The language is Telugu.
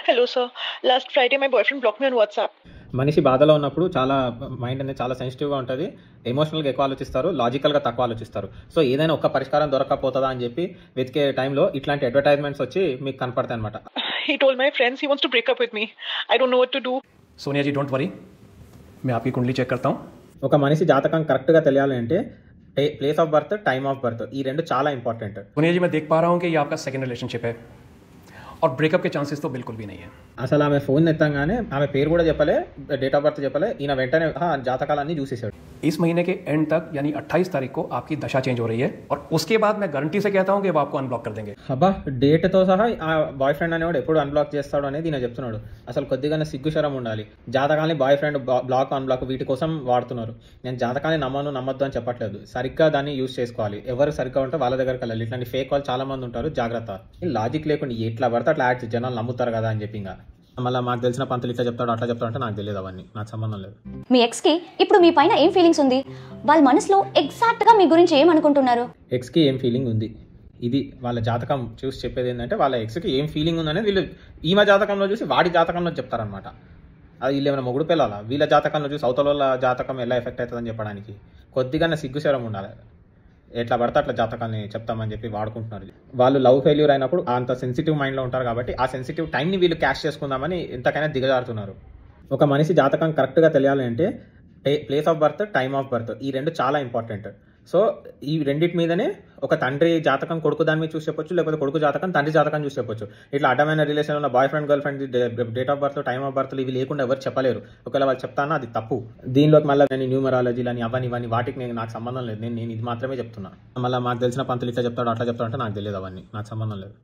Hello, sir. Last Friday, my boyfriend blocked me on WhatsApp. మనిషి బాధలో ఉన్నప్పుడు చాలా మైండ్ అనేది చాలా సెన్సిటివ్గా ఉంటుంది. ఎమోషనల్గా ఎక్కువ ఆలోచిస్తారు, లాజికల్గా తక్కువ ఆలోచిస్తారు. సో ఏదైనా ఒక్క పరిష్కారం దొరకకపోతుందా అని చెప్పి వెతికే టైంలో ఇట్లాంటి అడ్వర్టైజ్మెంట్స్ వచ్చి మీకు కనపడతాయి అనమాట. He told my friends he wants to break up with me. I don't know what to do. Sonia ji don't worry, मैं आपकी कुंडली चेक करता हूँ. ఒక మనిషి జాతకం కరెక్ట్గా తెలియాలి అంటే place of birth, time of birth ఈ రెండు చాలా ఇంపార్టెంట్. सोनिया जी मैं देख पा रहा हूँ कि ये आपका सेकंड रिलेशनशिप है और ब्रेकअप के चांसेस तो बिल्कुल भी नहीं है. అసలు ఆమె ఫోన్ ఎత్తంగానే ఆమె పేరు కూడా చెప్పలే, డేట్ ఆఫ్ బర్త్ చెప్పలే, ఈయన వెంటనే జాతకాలన్నీ చూసేసాడు. इस महीने के एंड तक यानी 28 तारीख को आपकी दशा चेंज हो रही है और उसके बाद मैं गारंटी से कहता हूँ कि वो आपको अनब्लॉक कर देंगे. అబ్బా, డేట్తో సహా ఆ బాయ్ ఫ్రెండ్ అనేవాడు ఎప్పుడు అన్బ్లాక్ చేస్తాడు అనేది ఈయన చెప్తున్నాడు. అసలు కొద్దిగానే సిగ్గుశరం ఉండాలి. జాతకాన్ని బాయ్ ఫ్రెండ్ బ్లాక్ అన్బ్లాక్ వీటి కోసం వాడుతున్నారు. నేను జాతకాన్ని నమ్మొద్దు అని చెప్పట్లేదు, సరిగ్గా దాన్ని యూజ్ చేసుకోవాలి. ఎవరు సరిగ్గా ఉంటే వాళ్ళ దగ్గరికి వెళ్ళాలి. ఇట్లాంటి ఫేక్ వాళ్ళు చాలా మంది ఉంటారు, జాగ్రత్త. లాజిక్ లేకుండా ఎట్లా పడితే అట్లా యాడ్ జనాలు నమ్ముతారు కదా అని చెప్పి ఇంకా మళ్ళీ మాకు తెలిసిన పంతులు ఇట్లా చెప్తాడు అట్లా చెప్తాడు అంటే నాకు తెలియదు, అవన్నీ నాకు సంబంధం లేదు. మీ ఎక్స్కి ఇప్పుడు మీ పైన ఏం ఫీలింగ్స్ ఉంది? వాళ్ళ మనసులో ఎగ్జాక్ట్గా మీ గురించి ఏమనుకుంటున్నారు? ఎక్స్కి ఏం ఫీలింగ్ ఉంది, ఇది వాళ్ళ జాతకం చూసి చెప్పేది ఏంటంటే వాళ్ళ ఎక్స్కి ఏం ఫీలింగ్ ఉంది అనేది వీళ్ళు ఈమె జాతకంలో చూసి వాడి జాతకంలో చెప్తారనమాట. అది వీళ్ళు ఏమైనా మొగుడు పిల్లల వీళ్ళ జాతకంలో చూసి అవతల వాళ్ళ జాతకం ఎలా ఎఫెక్ట్ అవుతుందని చెప్పడానికి కొద్దిగానే సిగ్గుశరం ఉండాలి. ఎట్లా పడితే అట్లా జాతకాన్ని చెప్తామని చెప్పి వాడుకుంటున్నారు. వాళ్ళు లవ్ ఫెయిల్యూర్ అయినప్పుడు అంత సెన్సిటివ్ మైండ్లో ఉంటారు కాబట్టి ఆ సెన్సిటివ్ టైంని వీళ్ళు క్యాష్ చేసుకుందామని ఎంతకైనా దిగజారుతున్నారు. ఒక మనిషి జాతకం కరెక్ట్గా తెలియాలి అంటే place of birth, time of birth ఈ రెండు చాలా ఇంపార్టెంట్. సో ఈ రెండింటి మీదనే ఒక తండ్రి జాతకం కొడుకు దాని మీద చూసి చెప్పొచ్చు, లేకపోతే కొడుకు జాతకం తండ్రి జాతకం చూసి చెప్పొచ్చు. ఇట్లా అడ్డమైన రిలేషన్ ఉన్న boy friend, girl friend date of birth, time of birth ఇవి లేకుండా ఎవరు చెప్పలేరు. ఒకవేళ వాళ్ళు చెప్తానా అది తప్పు. దీనిలోకి మళ్ళీ నేను న్యూమరాలజీలు అని అవన్నీ వాటికి నాకు సంబంధం లేదు. నేను ఇది మాత్రమే చెప్తున్నా. మళ్ళీ మాకు తెలిసిన పంతులు ఇట్లా చెప్తాడు అట్లా చెప్తాడు అంటే నాకు తెలియదు, అవన్నీ నాకు సంబంధం లేదు.